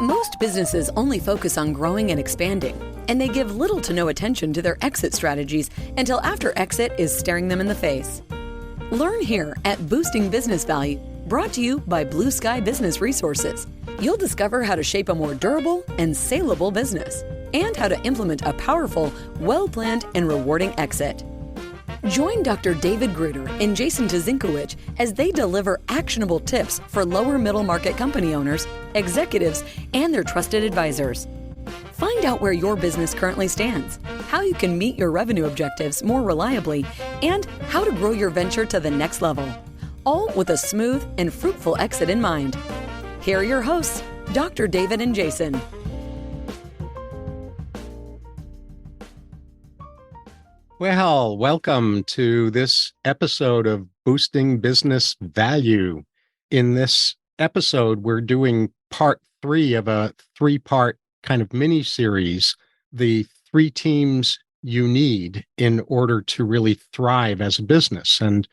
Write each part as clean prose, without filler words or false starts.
Most businesses only focus on growing and expanding, and they give little to no attention to their exit strategies until after exit is staring them in the face. Learn here at Boosting Business Value, brought to you by Blue Sky Business Resources. You'll discover how to shape a more durable and saleable business, and how to implement a powerful, well-planned, and rewarding exit. Join Dr. David Gruder and Jason Tuzinkewich as they deliver actionable tips for lower middle market company owners, executives, and their trusted advisors. Find out where your business currently stands, how you can meet your revenue objectives more reliably, and how to grow your venture to the next level, all with a smooth and fruitful exit in mind. Here are your hosts, Dr. David and Jason. Well, welcome to this episode of Boosting Business Value. In this episode, we're doing part 3 of a 3-part kind of mini-series, the 3 teams you need in order to really thrive as a business. And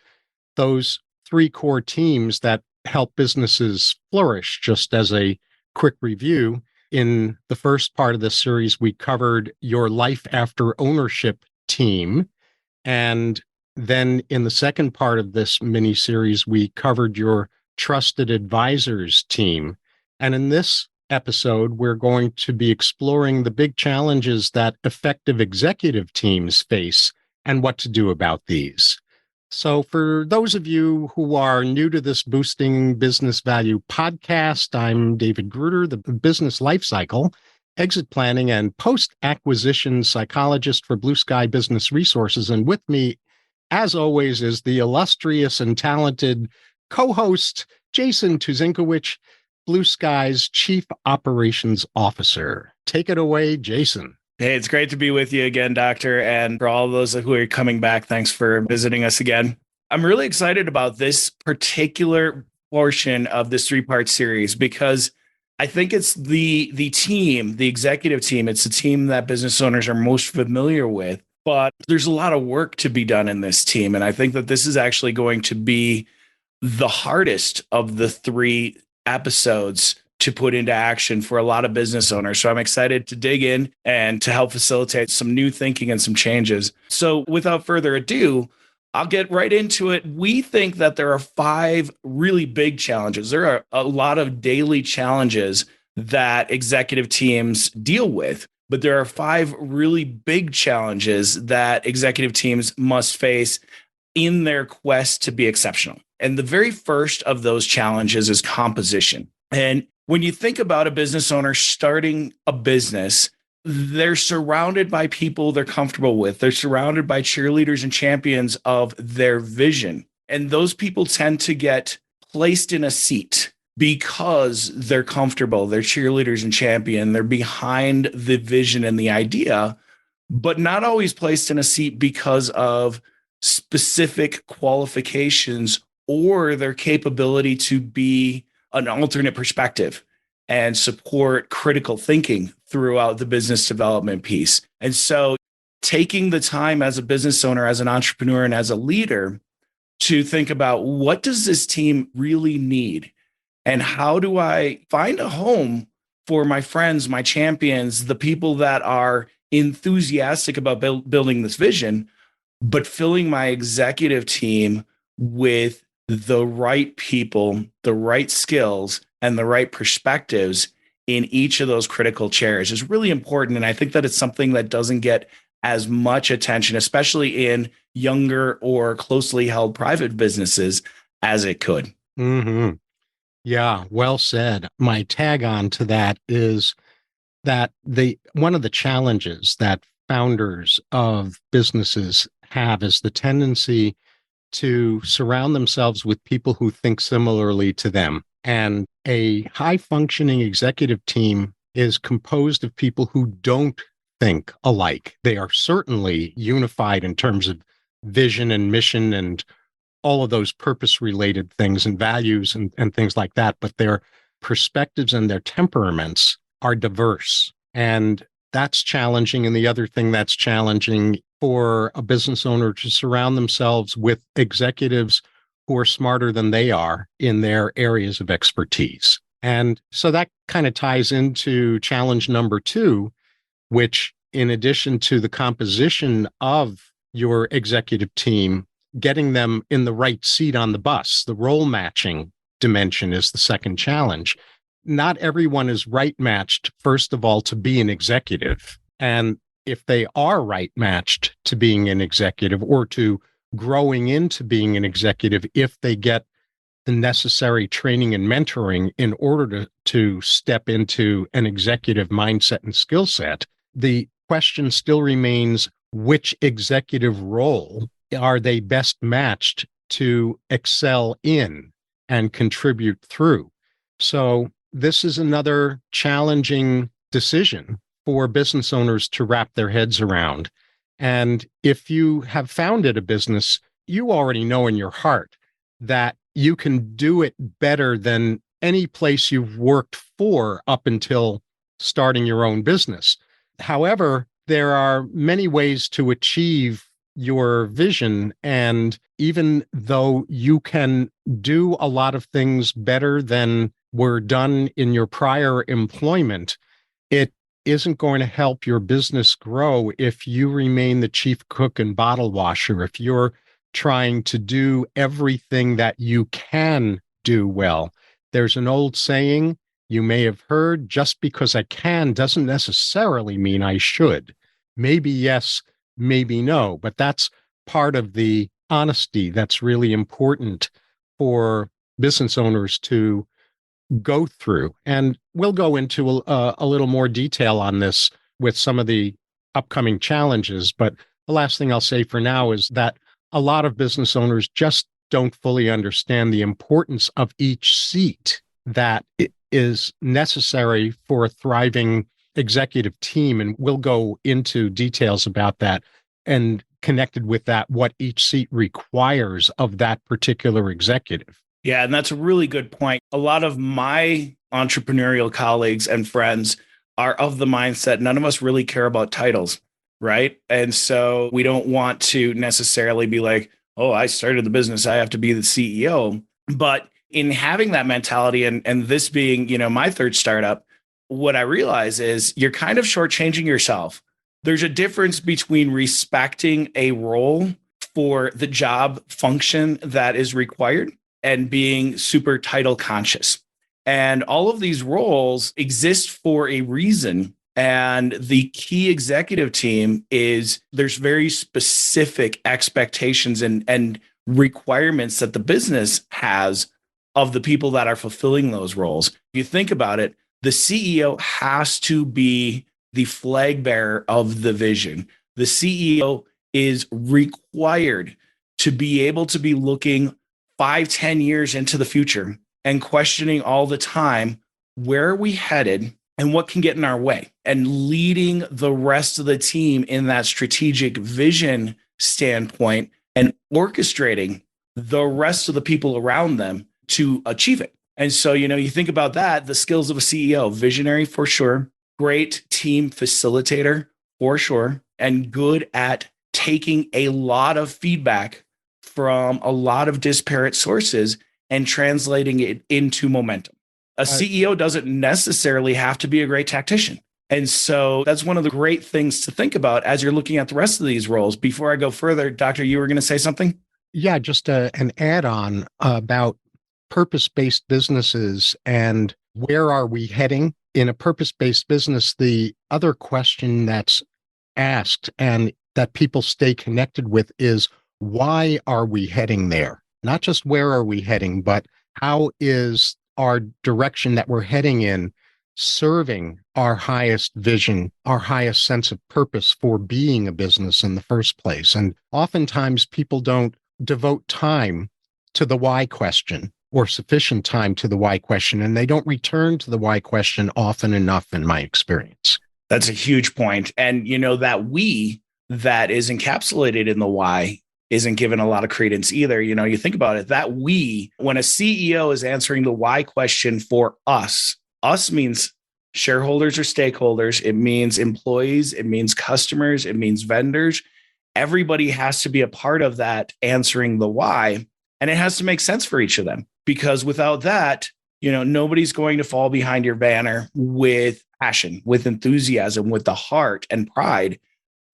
those 3 core teams that help businesses flourish. Just as a quick review, in the first part of this series, we covered your life after ownership team. And then in the second part of this mini series, we covered your trusted advisors team. And in this episode, we're going to be exploring the big challenges that effective executive teams face and what to do about these. So for those of you who are new to this Boosting Business Value podcast, I'm David Gruder, the business lifecycle, exit planning, and post-acquisition psychologist for Blue Sky Business Resources. And with me, as always, is the illustrious and talented co-host, Jason Tuzinkewich, Blue Sky's Chief Operations Officer. Take it away, Jason. Hey, it's great to be with you again, Doctor. And for all those who are coming back, thanks for visiting us again. I'm really excited about this particular portion of this 3-part series because I think it's the team, the executive team. It's the team that business owners are most familiar with, but there's a lot of work to be done in this team. And I think that this is actually going to be the hardest of the 3 episodes to put into action for a lot of business owners. So I'm excited to dig in and to help facilitate some new thinking and some changes. So without further ado, I'll get right into it. We think that there are 5 really big challenges. There are a lot of daily challenges that executive teams deal with, but there are 5 really big challenges that executive teams must face in their quest to be exceptional. And the very first of those challenges is composition. And when you think about a business owner starting a business, they're surrounded by people they're comfortable with. They're surrounded by cheerleaders and champions of their vision. And those people tend to get placed in a seat because they're comfortable. They're cheerleaders and champion. They're behind the vision and the idea, but not always placed in a seat because of specific qualifications or their capability to be an alternate perspective and support critical thinking throughout the business development piece. And so taking the time as a business owner, as an entrepreneur, and as a leader to think about what does this team really need? And how do I find a home for my friends, my champions, the people that are enthusiastic about building this vision, but filling my executive team with the right people, the right skills, and the right perspectives in each of those critical chairs is really important. And I think that it's something that doesn't get as much attention, especially in younger or closely held private businesses, as it could. Mm-hmm. Yeah, well said. My tag on to that is that one of the challenges that founders of businesses have is the tendency to surround themselves with people who think similarly to them. And a high-functioning executive team is composed of people who don't think alike. They are certainly unified in terms of vision and mission and all of those purpose-related things and values and things like that, but their perspectives and their temperaments are diverse. And that's challenging. And the other thing that's challenging for a business owner to surround themselves with executives who are smarter than they are in their areas of expertise. And so that kind of ties into challenge number 2, which in addition to the composition of your executive team, getting them in the right seat on the bus, the role matching dimension is the second challenge. Not everyone is right matched, first of all, to be an executive. And if they are right matched to being an executive or to growing into being an executive, if they get the necessary training and mentoring in order to step into an executive mindset and skill set, the question still remains, which executive role are they best matched to excel in and contribute through? So this is another challenging decision for business owners to wrap their heads around. And if you have founded a business, you already know in your heart that you can do it better than any place you've worked for up until starting your own business. However, there are many ways to achieve your vision. And even though you can do a lot of things better than were done in your prior employment, it isn't going to help your business grow if you remain the chief cook and bottle washer, if you're trying to do everything that you can do well. There's an old saying you may have heard, just because I can doesn't necessarily mean I should. Maybe yes, maybe no, but that's part of the honesty that's really important for business owners to go through. And we'll go into a little more detail on this with some of the upcoming challenges. But the last thing I'll say for now is that a lot of business owners just don't fully understand the importance of each seat that is necessary for a thriving executive team. And we'll go into details about that, and connected with that, what each seat requires of that particular executive. Yeah, and that's a really good point. A lot of my entrepreneurial colleagues and friends are of the mindset none of us really care about titles, right? And so we don't want to necessarily be like, oh, I started the business, I have to be the CEO. But in having that mentality and this being, my third startup, what I realize is you're kind of shortchanging yourself. There's a difference between respecting a role for the job function that is required and being super title conscious. And all of these roles exist for a reason. And the key executive team is there's very specific expectations and requirements that the business has of the people that are fulfilling those roles. If you think about it, the CEO has to be the flag bearer of the vision. The CEO is required to be able to be looking 5-10 years into the future and questioning all the time, where are we headed and what can get in our way, and leading the rest of the team in that strategic vision standpoint and orchestrating the rest of the people around them to achieve it. And so, you think about that, the skills of a CEO, visionary for sure, great team facilitator for sure, and good at taking a lot of feedback from a lot of disparate sources and translating it into momentum. A CEO doesn't necessarily have to be a great tactician. And so that's one of the great things to think about as you're looking at the rest of these roles. Before I go further, Doctor, you were going to say something? Yeah, just an add-on about purpose-based businesses and where are we heading? In a purpose-based business, the other question that's asked and that people stay connected with is, why are we heading there? Not just where are we heading, but how is our direction that we're heading in serving our highest vision, our highest sense of purpose for being a business in the first place? And oftentimes people don't devote time to the why question or sufficient time to the why question, and they don't return to the why question often enough in my experience. That's a huge point. And that we that is encapsulated in the why isn't given a lot of credence either. You think about it, that we, when a CEO is answering the why question for us means shareholders or stakeholders, it means employees, it means customers, it means vendors. Everybody has to be a part of that answering the why, and it has to make sense for each of them, because without that, Nobody's going to fall behind your banner with passion, with enthusiasm, with the heart and pride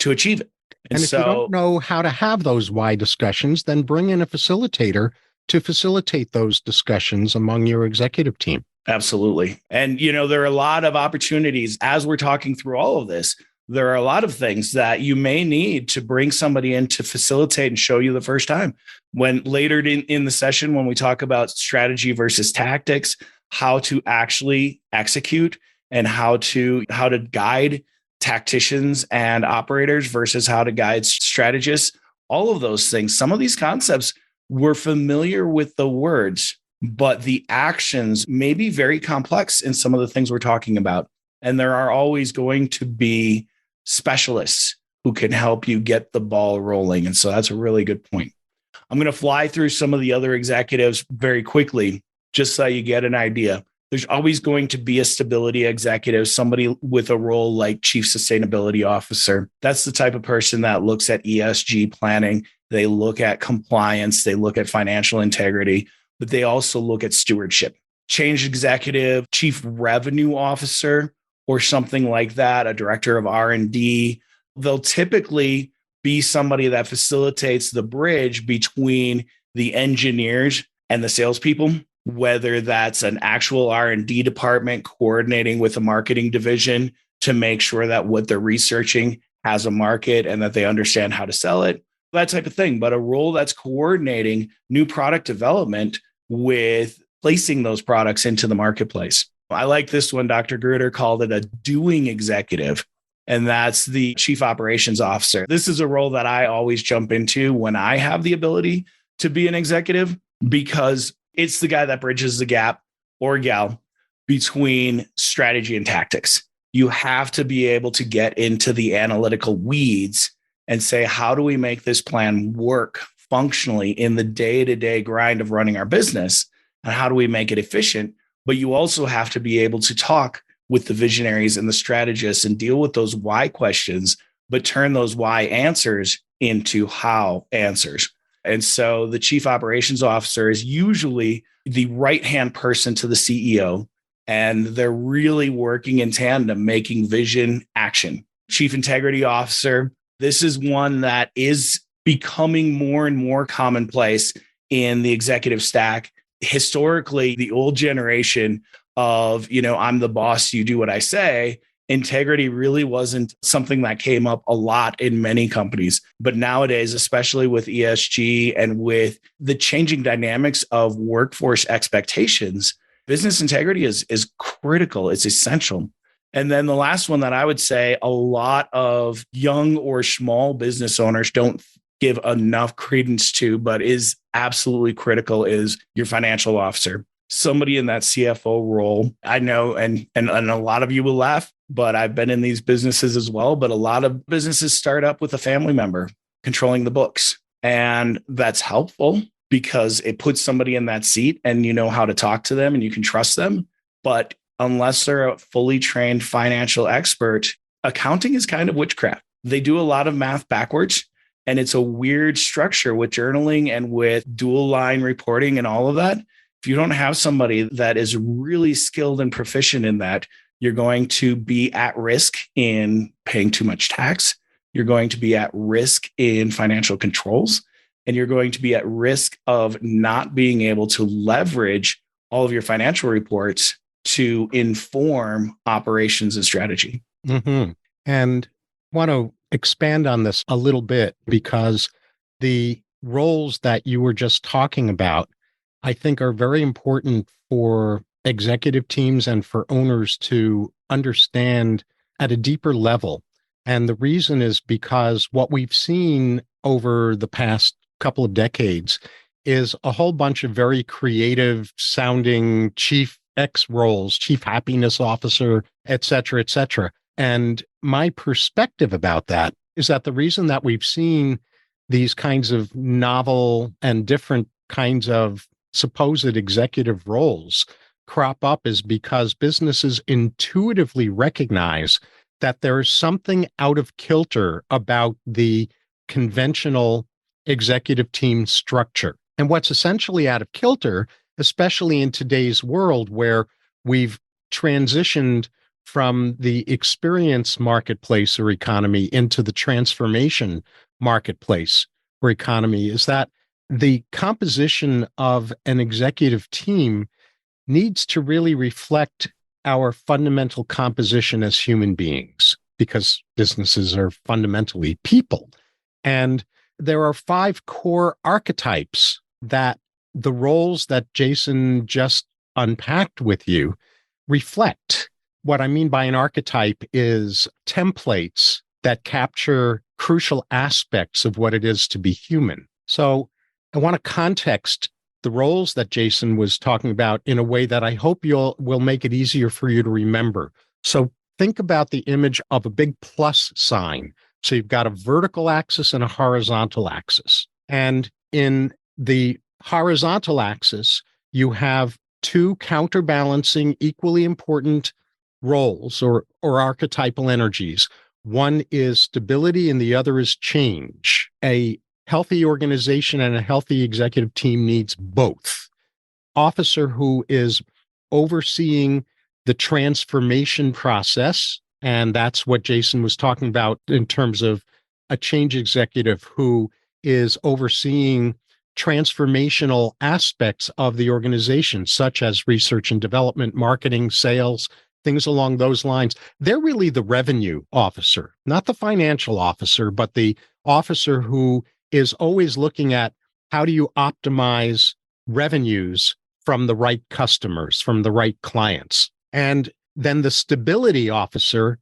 to achieve it. And if you don't know how to have those why discussions, then bring in a facilitator to facilitate those discussions among your executive team. Absolutely. And, there are a lot of opportunities as we're talking through all of this. There are a lot of things that you may need to bring somebody in to facilitate and show you the first time. When later in the session, when we talk about strategy versus tactics, how to actually execute and how to guide tacticians and operators versus how to guide strategists, all of those things, some of these concepts, we're familiar with the words, but the actions may be very complex in some of the things we're talking about. And there are always going to be specialists who can help you get the ball rolling. And so that's a really good point. I'm going to fly through some of the other executives very quickly, just so you get an idea. There's always going to be a stability executive, somebody with a role like chief sustainability officer. That's the type of person that looks at ESG planning. They look at compliance, they look at financial integrity, but they also look at stewardship. Change executive, chief revenue officer, or something like that, a director of R&D. They'll typically be somebody that facilitates the bridge between the engineers and the salespeople, whether that's an actual R&D department coordinating with a marketing division to make sure that what they're researching has a market and that they understand how to sell it, that type of thing. But a role that's coordinating new product development with placing those products into the marketplace. I like this one. Dr. Gruder called it a doing executive, and that's the chief operations officer. This is a role that I always jump into when I have the ability to be an executive, because it's the guy that bridges the gap, or gal, between strategy and tactics. You have to be able to get into the analytical weeds and say, how do we make this plan work functionally in the day-to-day grind of running our business? And how do we make it efficient? But you also have to be able to talk with the visionaries and the strategists and deal with those why questions, but turn those why answers into how answers. And so the chief operations officer is usually the right-hand person to the CEO, and they're really working in tandem, making vision action. Chief integrity officer, this is one that is becoming more and more commonplace in the executive stack. Historically, the old generation of, I'm the boss, you do what I say, integrity really wasn't something that came up a lot in many companies. But nowadays, especially with ESG and with the changing dynamics of workforce expectations, business integrity is critical. It's essential. And then the last one that I would say a lot of young or small business owners don't give enough credence to, but is absolutely critical, is your financial officer. Somebody in that CFO role. I know, and a lot of you will laugh, but I've been in these businesses as well. But a lot of businesses start up with a family member controlling the books. And that's helpful because it puts somebody in that seat and you know how to talk to them and you can trust them. But unless they're a fully trained financial expert, accounting is kind of witchcraft. They do a lot of math backwards. And it's a weird structure with journaling and with dual line reporting and all of that. If you don't have somebody that is really skilled and proficient in that, you're going to be at risk in paying too much tax. You're going to be at risk in financial controls, and you're going to be at risk of not being able to leverage all of your financial reports to inform operations and strategy. Mm-hmm. And want to expand on this a little bit, because the roles that you were just talking about, I think, are very important for executive teams and for owners to understand at a deeper level. And the reason is because what we've seen over the past couple of decades is a whole bunch of very creative sounding chief X roles, chief happiness officer, et cetera, et cetera. And my perspective about that is that the reason that we've seen these kinds of novel and different kinds of supposed executive roles crop up is because businesses intuitively recognize that there is something out of kilter about the conventional executive team structure. And what's essentially out of kilter especially in today's world where we've transitioned from the experience marketplace or economy into the transformation marketplace or economy, is that the composition of an executive team needs to really reflect our fundamental composition as human beings, because businesses are fundamentally people. And there are 5 core archetypes that the roles that Jason just unpacked with you reflect. What I mean by an archetype is templates that capture crucial aspects of what it is to be human. So I want to context the roles that Jason was talking about in a way that I hope will make it easier for you to remember. So think about the image of a big plus sign. So you've got a vertical axis and a horizontal axis. And in the horizontal axis, you have 2 counterbalancing, equally important roles or archetypal energies. One is stability and the other is change. A healthy organization and a healthy executive team needs both. Officer who is overseeing the transformation process, and that's what Jason was talking about in terms of a change executive who is overseeing transformational aspects of the organization, such as research and development, marketing, sales, things along those lines. They're really the revenue officer, not the financial officer, but the officer who is always looking at how do you optimize revenues from the right customers, from the right clients. And then the stability officer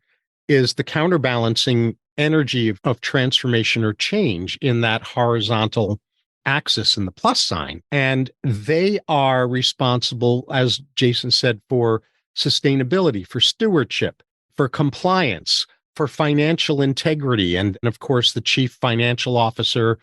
is the counterbalancing energy of transformation or change in that horizontal axis in the plus sign. And they are responsible, as Jason said, for sustainability, for stewardship, for compliance, for financial integrity. And of course, the chief financial officer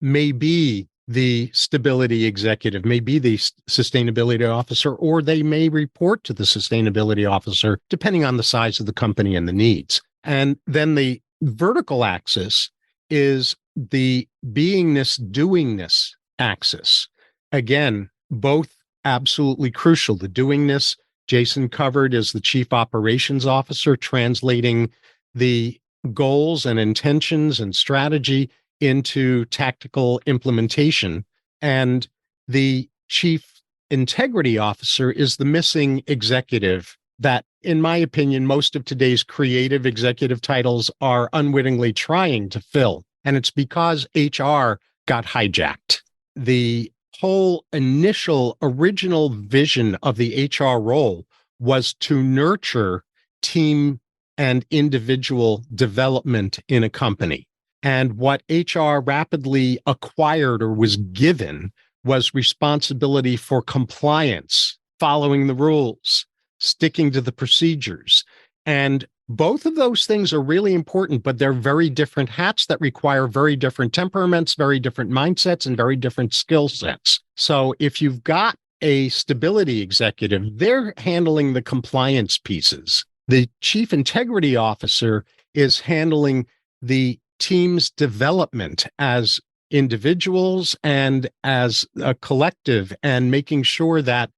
may be the stability executive, may be the sustainability officer, or they may report to the sustainability officer, depending on the size of the company and the needs. And then the vertical axis is the beingness, doingness axis. Again, both absolutely crucial. The doingness, Jason covered, is the chief operations officer, translating the goals and intentions and strategy into tactical implementation. And the chief integrity officer is the missing executive that, in my opinion, most of today's creative executive titles are unwittingly trying to fill. And it's because HR got hijacked. The whole original vision of the HR role was to nurture team and individual development in a company. And what HR rapidly acquired or was given was responsibility for compliance, following the rules, sticking to the procedures. And both of those things are really important, but they're very different hats that require very different temperaments, very different mindsets, and very different skill sets. So if you've got a stability executive, they're handling the compliance pieces. The chief integrity officer is handling the team's development as individuals and as a collective, and making sure that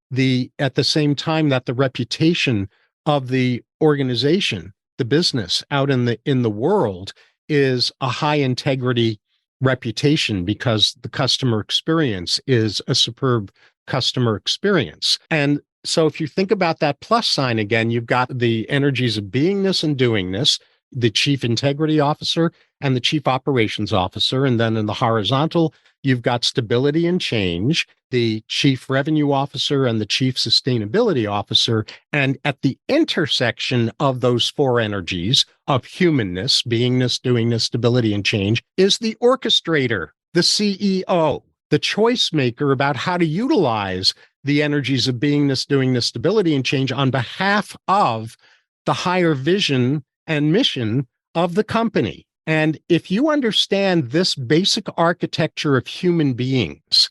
at the same time that the reputation of the organization, the business out in the world, is a high integrity reputation, because the customer experience is a superb customer experience. And so if you think about that plus sign again, you've got the energies of beingness and doingness, the chief integrity officer and the chief operations officer. And then in the horizontal, you've got stability and change, the chief revenue officer and the chief sustainability officer. And at the intersection of those 4 energies of humanness, beingness, doingness, stability, and change is the orchestrator, the CEO, the choice maker about how to utilize the energies of beingness, doingness, stability, and change on behalf of the higher vision and mission of the company. And if you understand this basic architecture of human beings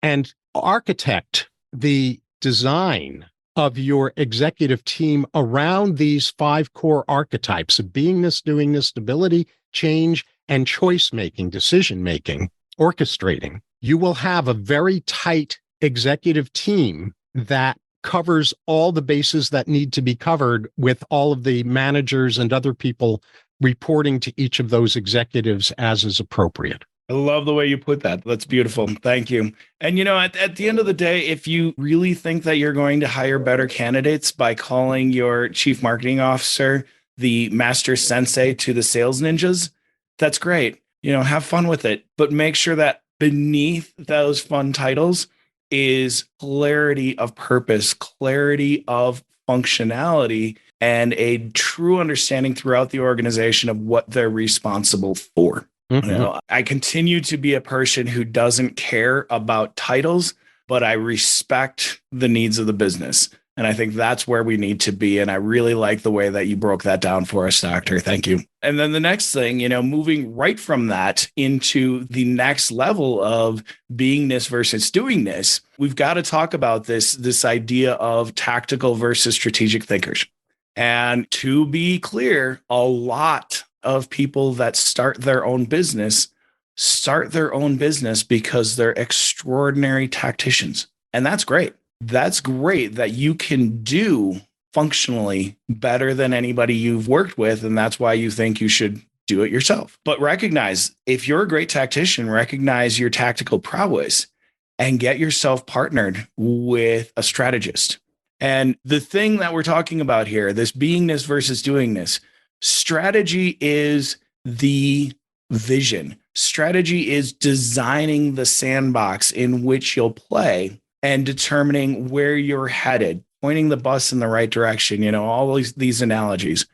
and architect the design of your executive team around these 5 core archetypes of beingness, doingness, stability, change, and choice-making, decision-making, orchestrating, you will have a very tight executive team that covers all the bases that need to be covered, with all of the managers and other people reporting to each of those executives as is appropriate. I love the way you put that. That's beautiful. Thank you. And, at the end of the day, if you really think that you're going to hire better candidates by calling your chief marketing officer the master sensei to the sales ninjas, that's great. Have fun with it, but make sure that beneath those fun titles is clarity of purpose, clarity of functionality, and a true understanding throughout the organization of what they're responsible for. Mm-hmm. I continue to be a person who doesn't care about titles, but I respect the needs of the business. And I think that's where we need to be. And I really like the way that you broke that down for us, Doctor. Thank you. And then the next thing, moving right from that into the next level of beingness versus doingness, we've got to talk about this idea of tactical versus strategic thinkers. And to be clear, a lot of people that start their own business because they're extraordinary tacticians. And that's great. That's great that you can do functionally better than anybody you've worked with. And that's why you think you should do it yourself. But recognize, if you're a great tactician, recognize your tactical prowess and get yourself partnered with a strategist. And the thing that we're talking about here, this beingness versus doingness, strategy is the vision. Strategy is designing the sandbox in which you'll play and determining where you're headed, pointing the bus in the right direction, all these analogies.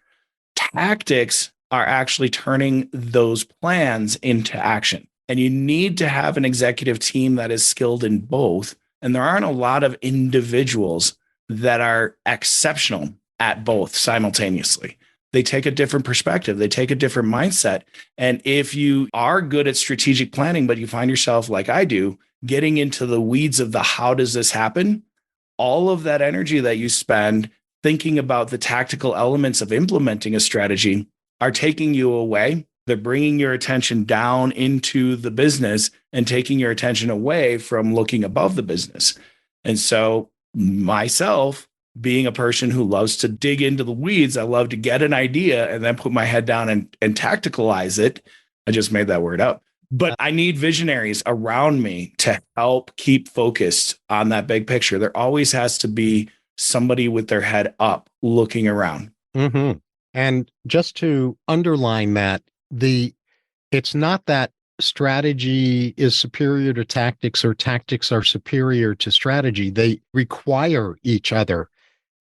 Tactics are actually turning those plans into action. And you need to have an executive team that is skilled in both. And there aren't a lot of individuals that are exceptional at both simultaneously. They take a different perspective. They take a different mindset. And if you are good at strategic planning, but you find yourself, like I do, getting into the weeds of the how does this happen, all of that energy that you spend thinking about the tactical elements of implementing a strategy are taking you away. They're bringing your attention down into the business and taking your attention away from looking above the business. And so myself, being a person who loves to dig into the weeds, I love to get an idea and then put my head down and tacticalize it. I just made that word up. But I need visionaries around me to help keep focused on that big picture. There always has to be somebody with their head up looking around. Mm-hmm. And just to underline that, it's not that strategy is superior to tactics or tactics are superior to strategy. They require each other.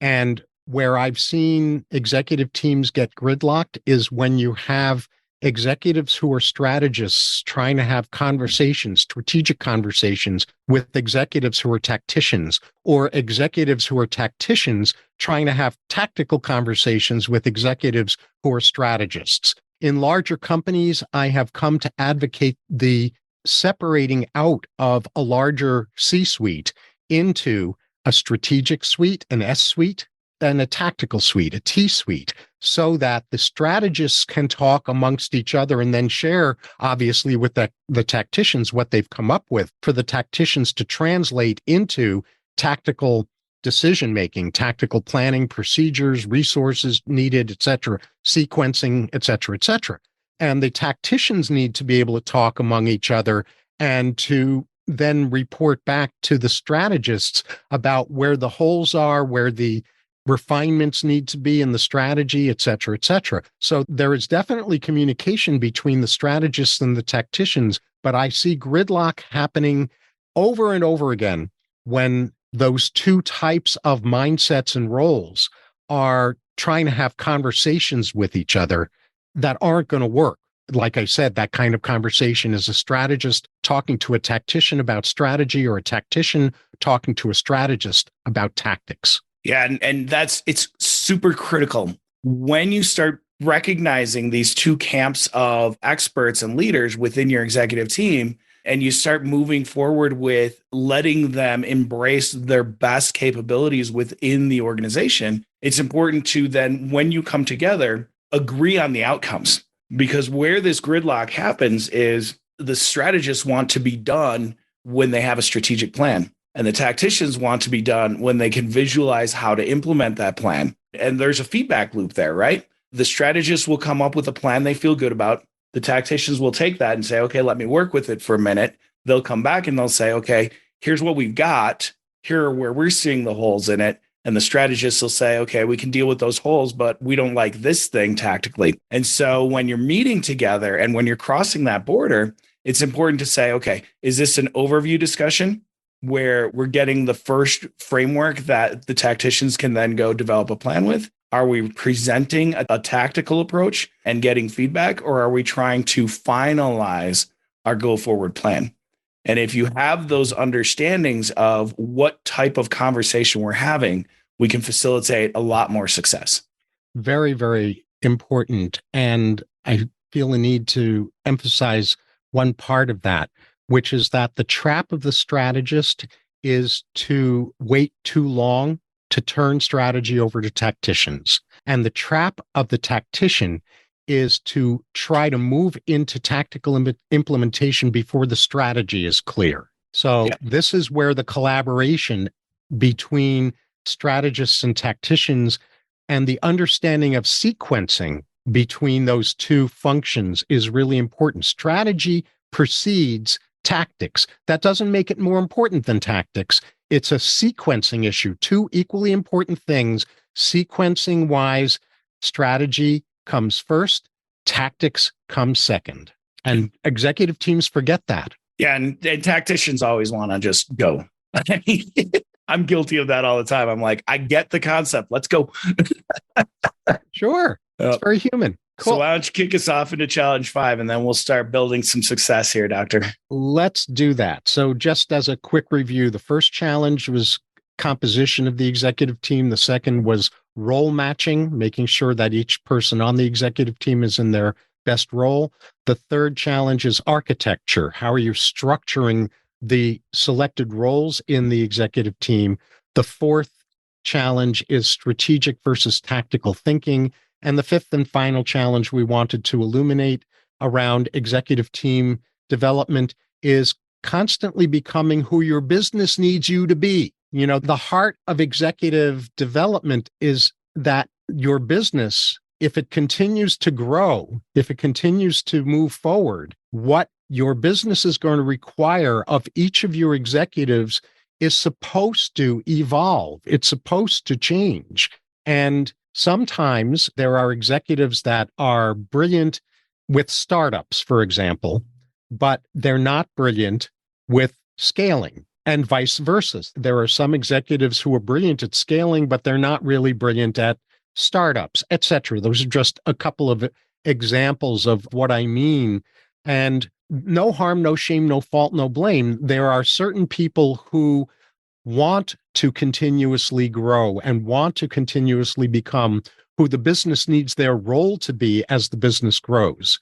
And where I've seen executive teams get gridlocked is when you have executives who are strategists trying to have conversations, strategic conversations with executives who are tacticians, or executives who are tacticians trying to have tactical conversations with executives who are strategists. In larger companies, I have come to advocate the separating out of a larger C-suite into a strategic suite, an S-suite, and a tactical suite, a T-suite, so that the strategists can talk amongst each other and then share, obviously, with the tacticians what they've come up with for the tacticians to translate into tactical decision-making, tactical planning, procedures, resources needed, et cetera, sequencing, et cetera, et cetera. And the tacticians need to be able to talk among each other and to then report back to the strategists about where the holes are, where the refinements need to be in the strategy, et cetera, et cetera. So there is definitely communication between the strategists and the tacticians, but I see gridlock happening over and over again when those two types of mindsets and roles are trying to have conversations with each other that aren't going to work. Like I said, that kind of conversation is a strategist talking to a tactician about strategy, or a tactician talking to a strategist about tactics. Yeah, and it's super critical when you start recognizing these two camps of experts and leaders within your executive team, and you start moving forward with letting them embrace their best capabilities within the organization. It's important to then, when you come together, agree on the outcomes. Because where this gridlock happens is the strategists want to be done when they have a strategic plan. And the tacticians want to be done when they can visualize how to implement that plan. And there's a feedback loop there, right? The strategists will come up with a plan they feel good about. The tacticians will take that and say, okay, let me work with it for a minute. They'll come back and they'll say, okay, here's what we've got. Here are where we're seeing the holes in it. And the strategists will say, okay, we can deal with those holes, but we don't like this thing tactically. And so when you're meeting together and when you're crossing that border, it's important to say, okay, is this an overview discussion where we're getting the first framework that the tacticians can then go develop a plan with? Are we presenting a tactical approach and getting feedback, or are we trying to finalize our go forward plan? And if you have those understandings of what type of conversation we're having, we can facilitate a lot more success. Very, very important. And I feel a need to emphasize one part of that, which is that the trap of the strategist is to wait too long to turn strategy over to tacticians. And the trap of the tactician is to try to move into tactical implementation before the strategy is clear. So this is where the collaboration between strategists and tacticians and the understanding of sequencing between those two functions is really important. Strategy precedes tactics. That doesn't make it more important than tactics. It's a sequencing issue. Two equally important things. Sequencing wise, strategy comes first, tactics comes second. And executive teams forget that. Yeah, and tacticians always want to just go. I mean, I'm guilty of that all the time. I'm like, I get the concept. Let's go. Sure. It's very human. Cool. So why don't you kick us off into challenge 5, and then we'll start building some success here, Doctor. Let's do that. So just as a quick review, the first challenge was composition of the executive team. The second was role matching, making sure that each person on the executive team is in their best role. The third challenge is architecture. How are you structuring the selected roles in the executive team? The fourth challenge is strategic versus tactical thinking. And the fifth and final challenge we wanted to illuminate around executive team development is constantly becoming who your business needs you to be. You know, the heart of executive development is that your business, if it continues to grow, if it continues to move forward, what your business is going to require of each of your executives is supposed to evolve. It's supposed to change. And sometimes there are executives that are brilliant with startups, for example, but they're not brilliant with scaling, and vice versa. There are some executives who are brilliant at scaling, but they're not really brilliant at startups, et cetera. Those are just a couple of examples of what I mean. And no harm, no shame, no fault, no blame. There are certain people who want to continuously grow and want to continuously become who the business needs their role to be as the business grows.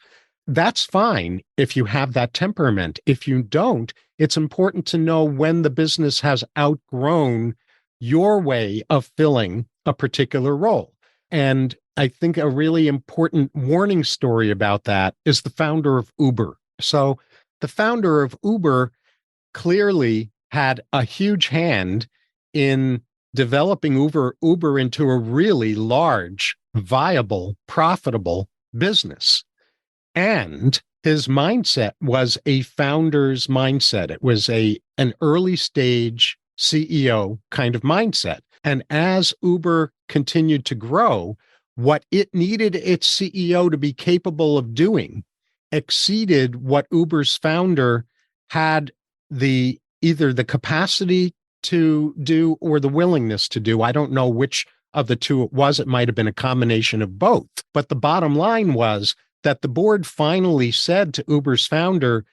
That's fine if you have that temperament. If you don't, it's important to know when the business has outgrown your way of filling a particular role. And I think a really important warning story about that is the founder of Uber. So the founder of Uber clearly had a huge hand in developing Uber into a really large, viable, profitable business. And his mindset was a founder's mindset. It was an early stage CEO kind of mindset. And as Uber continued to grow, what it needed its CEO to be capable of doing exceeded what Uber's founder had either the capacity to do or the willingness to do. I don't know which of the two it was. It might have been a combination of both. But the bottom line was that the board finally said to Uber's founder,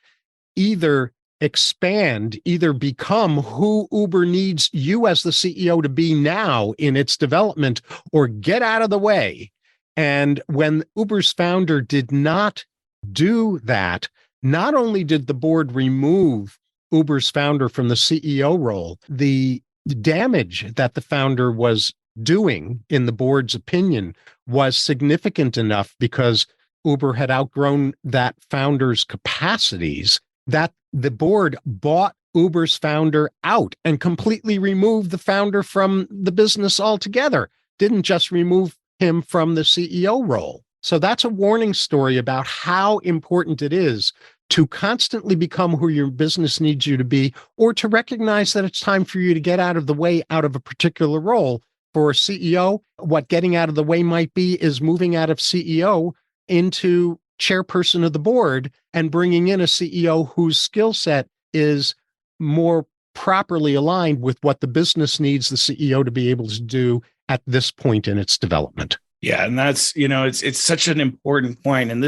either expand, either become who Uber needs you as the CEO to be now in its development, or get out of the way. And when Uber's founder did not do that, not only did the board remove Uber's founder from the CEO role, the damage that the founder was doing, in the board's opinion, was significant enough because Uber had outgrown that founder's capacities that the board bought Uber's founder out and completely removed the founder from the business altogether. Didn't just remove him from the CEO role. So that's a warning story about how important it is to constantly become who your business needs you to be, or to recognize that it's time for you to get out of the way out of a particular role. For a CEO, what getting out of the way might be is moving out of CEO into chairperson of the board and bringing in a CEO whose skill set is more properly aligned with what the business needs the CEO to be able to do at this point in its development. Yeah. And that's, it's such an important point. And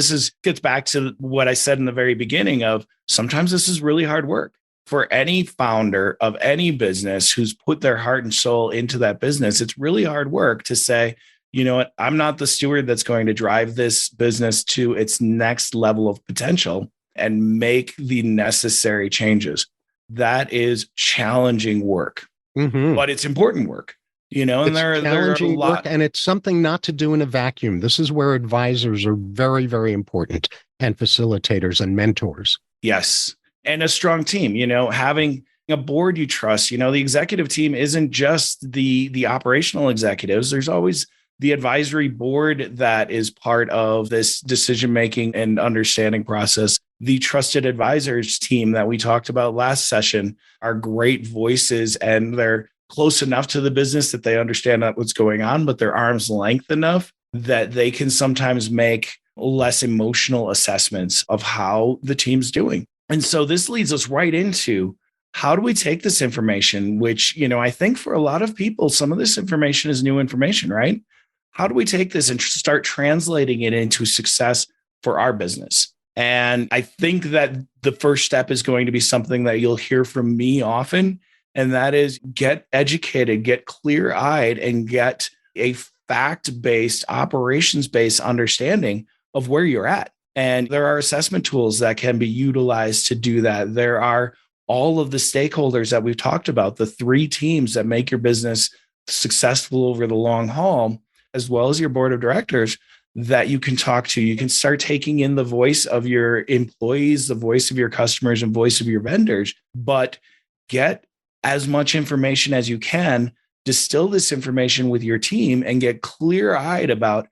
gets back to what I said in the very beginning of sometimes this is really hard work for any founder of any business who's put their heart and soul into that business. It's really hard work to say, you know what, I'm not the steward that's going to drive this business to its next level of potential and make the necessary changes. That is challenging work, but it's important work. And it's there are a lot, work, and it's something not to do in a vacuum. This is where advisors are very, very important, and facilitators and mentors. Yes. And a strong team, having a board you trust. The executive team isn't just the operational executives. There's always the advisory board that is part of this decision-making and understanding process. The trusted advisors team that we talked about last session are great voices, and they're close enough to the business that they understand what's going on, but they're arm's length enough that they can sometimes make less emotional assessments of how the team's doing. And so this leads us right into how do we take this information, which, I think for a lot of people, some of this information is new information, right? How do we take this and start translating it into success for our business? And I think that the first step is going to be something that you'll hear from me often. And that is get educated, get clear-eyed, and get a fact-based, operations-based understanding of where you're at. And there are assessment tools that can be utilized to do that. There are all of the stakeholders that we've talked about, the 3 teams that make your business successful over the long haul, as well as your board of directors that you can talk to. You can start taking in the voice of your employees, the voice of your customers, and voice of your vendors, but get as much information as you can, distill this information with your team, and get clear-eyed about,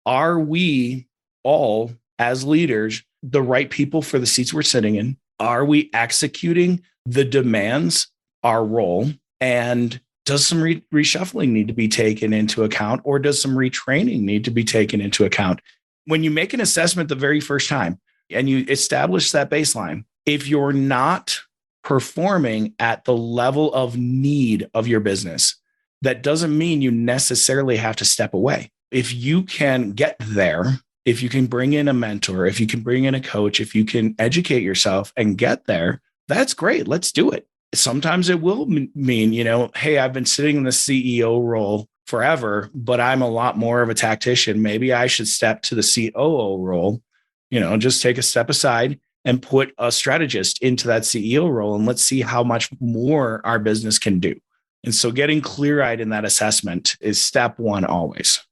are we all, as leaders, the right people for the seats we're sitting in? Are we executing the demands, our role? And does some reshuffling need to be taken into account, or does some retraining need to be taken into account? When you make an assessment the very first time and you establish that baseline, if you're not performing at the level of need of your business, that doesn't mean you necessarily have to step away. If you can get there, if you can bring in a mentor, if you can bring in a coach, if you can educate yourself and get there, that's great. Let's do it. Sometimes it will mean, hey, I've been sitting in the CEO role forever, but I'm a lot more of a tactician. Maybe I should step to the COO role, just take a step aside and put a strategist into that CEO role, and let's see how much more our business can do. And so getting clear-eyed in that assessment is step 1 always.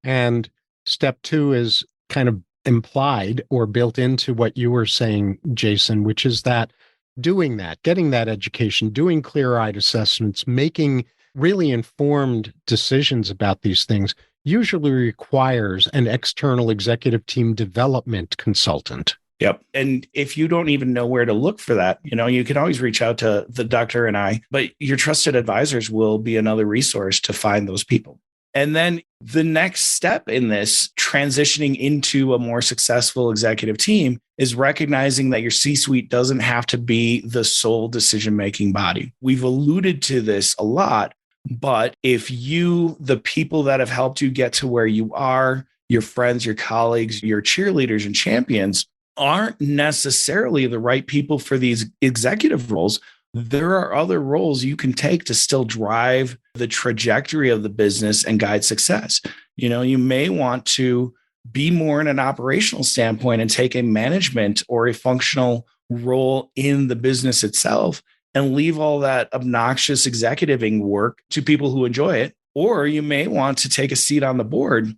And step 2 is kind of implied or built into what you were saying, Jason, which is that doing that, getting that education, doing clear-eyed assessments, making really informed decisions about these things usually requires an external executive team development consultant. Yep. And if you don't even know where to look for that, you can always reach out to the doctor and I, but your trusted advisors will be another resource to find those people. And then the next step in this transitioning into a more successful executive team is recognizing that your C-suite doesn't have to be the sole decision-making body. We've alluded to this a lot, but if you, the people that have helped you get to where you are, your friends, your colleagues, your cheerleaders and champions aren't necessarily the right people for these executive roles, there are other roles you can take to still drive the trajectory of the business and guide success. You may want to be more in an operational standpoint and take a management or a functional role in the business itself and leave all that obnoxious executiving work to people who enjoy it. Or you may want to take a seat on the board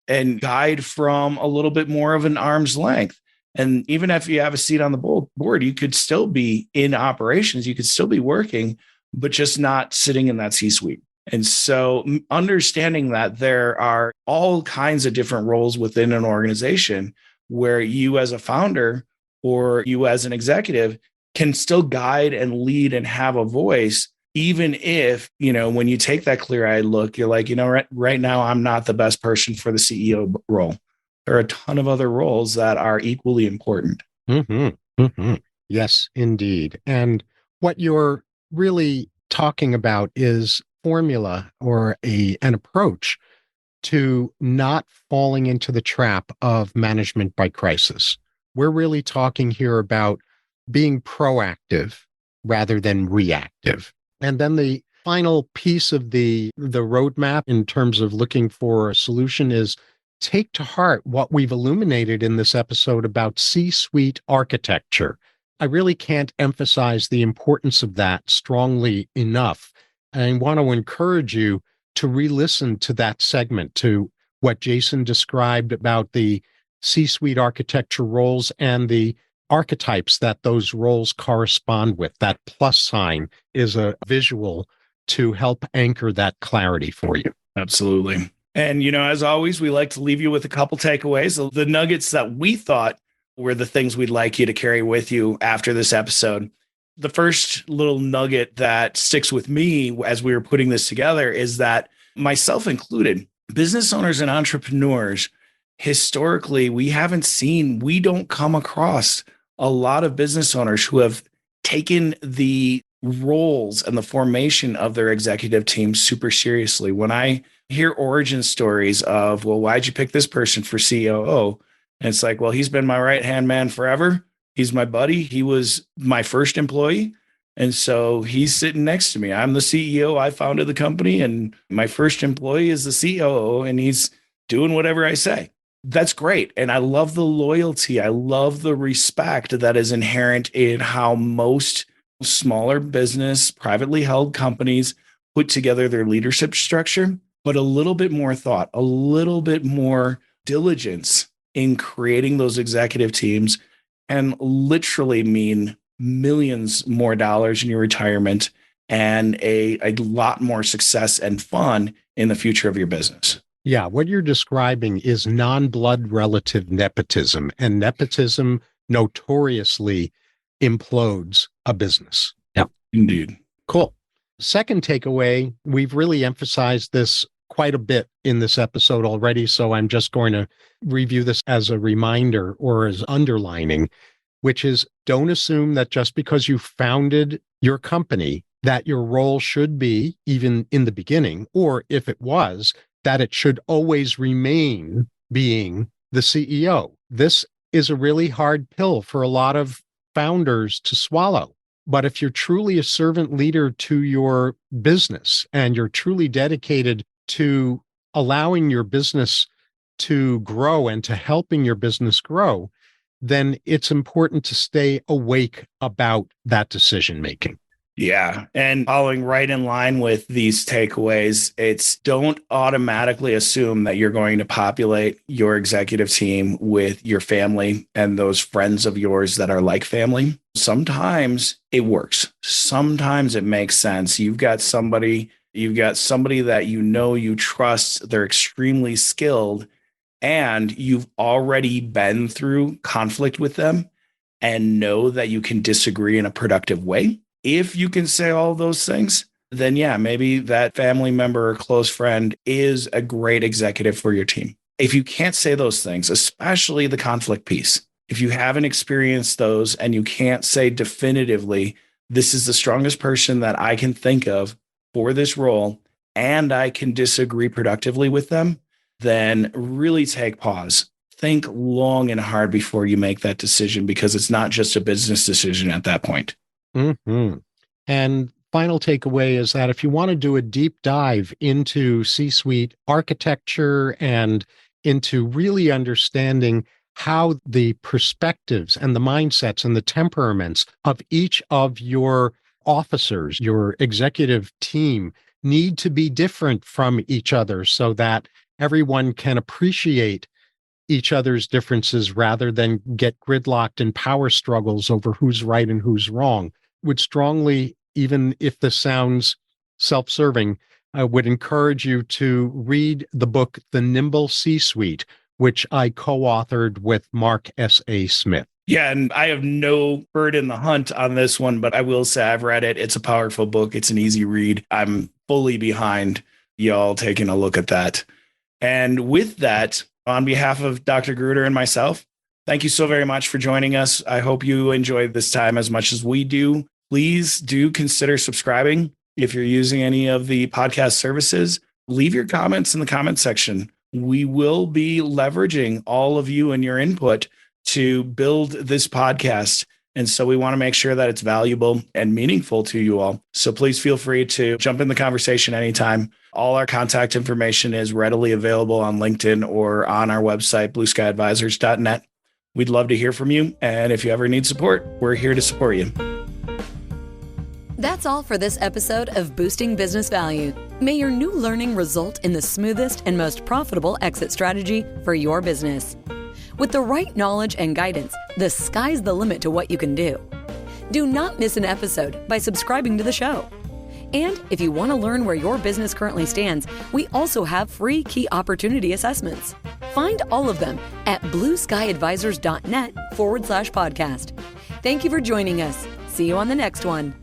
and guide from a little bit more of an arm's length. And even if you have a seat on the board, you could still be in operations, you could still be working, but just not sitting in that C-suite. And so understanding that there are all kinds of different roles within an organization where you as a founder or you as an executive can still guide and lead and have a voice, even if, when you take that clear-eyed look, you're like, right now, I'm not the best person for the CEO role. There are a ton of other roles that are equally important. Mm-hmm. Mm-hmm. Yes, indeed. And what you're really talking about is formula or an approach to not falling into the trap of management by crisis. We're really talking here about being proactive rather than reactive. And then the final piece of the roadmap in terms of looking for a solution is take to heart what we've illuminated in this episode about C-suite architecture. I really can't emphasize the importance of that strongly enough. I want to encourage you to re-listen to that segment, to what Jason described about the C-suite architecture roles and the archetypes that those roles correspond with. That plus sign is a visual to help anchor that clarity for you. Absolutely. And, as always, we like to leave you with a couple takeaways, the nuggets that we thought were the things we'd like you to carry with you after this episode. The first little nugget that sticks with me as we were putting this together is that, myself included, business owners and entrepreneurs, historically, we don't come across a lot of business owners who have taken the roles and the formation of their executive team super seriously. When I hear origin stories of, well, why'd you pick this person for COO? And it's like, well, he's been my right-hand man forever. He's my buddy. He was my first employee. And so he's sitting next to me. I'm the CEO. I founded the company, and my first employee is the COO, and he's doing whatever I say. That's great. And I love the loyalty. I love the respect that is inherent in how most smaller business, privately held companies put together their leadership structure, but a little bit more thought, a little bit more diligence in creating those executive teams and literally mean millions more dollars in your retirement and a lot more success and fun in the future of your business. Yeah, what you're describing is non-blood relative nepotism, and nepotism notoriously implodes a business. Yeah, indeed. Cool. Second takeaway, we've really emphasized this quite a bit in this episode already, so I'm just going to review this as a reminder or as underlining, which is don't assume that just because you founded your company that your role should be, even in the beginning, or if it was, that it should always remain being the CEO. This is a really hard pill for a lot of founders to swallow. But if you're truly a servant leader to your business and you're truly dedicated to allowing your business to grow and to helping your business grow, then it's important to stay awake about that decision making. Yeah. And following right in line with these takeaways, it's don't automatically assume that you're going to populate your executive team with your family and those friends of yours that are like family. Sometimes it works. Sometimes it makes sense. You've got somebody that you trust, they're extremely skilled, and you've already been through conflict with them and know that you can disagree in a productive way. If you can say all those things, then yeah, maybe that family member or close friend is a great executive for your team. If you can't say those things, especially the conflict piece, if you haven't experienced those and you can't say definitively, this is the strongest person that I can think of for this role, and I can disagree productively with them, then really take pause. Think long and hard before you make that decision, because it's not just a business decision at that point. Mm-hmm. And final takeaway is that if you want to do a deep dive into C-suite architecture and into really understanding how the perspectives and the mindsets and the temperaments of each of your officers, your executive team, need to be different from each other so that everyone can appreciate each other's differences rather than get gridlocked in power struggles over who's right and who's wrong. Would strongly, even if this sounds self-serving, I would encourage you to read the book, The Nimble C-Suite, which I co-authored with Mark S.A. Smith. Yeah, and I have no bird in the hunt on this one, but I will say I've read it. It's a powerful book. It's an easy read. I'm fully behind y'all taking a look at that. And with that, on behalf of Dr. Gruder and myself, thank you so very much for joining us. I hope you enjoyed this time as much as we do. Please do consider subscribing. If you're using any of the podcast services, leave your comments in the comment section. We will be leveraging all of you and your input to build this podcast. And so we want to make sure that it's valuable and meaningful to you all. So please feel free to jump in the conversation anytime. All our contact information is readily available on LinkedIn or on our website, blueskyadvisors.net. We'd love to hear from you. And if you ever need support, we're here to support you. That's all for this episode of Boosting Business Value. May your new learning result in the smoothest and most profitable exit strategy for your business. With the right knowledge and guidance, the sky's the limit to what you can do. Do not miss an episode by subscribing to the show. And if you want to learn where your business currently stands, we also have free key opportunity assessments. Find all of them at blueskyadvisors.net/podcast. Thank you for joining us. See you on the next one.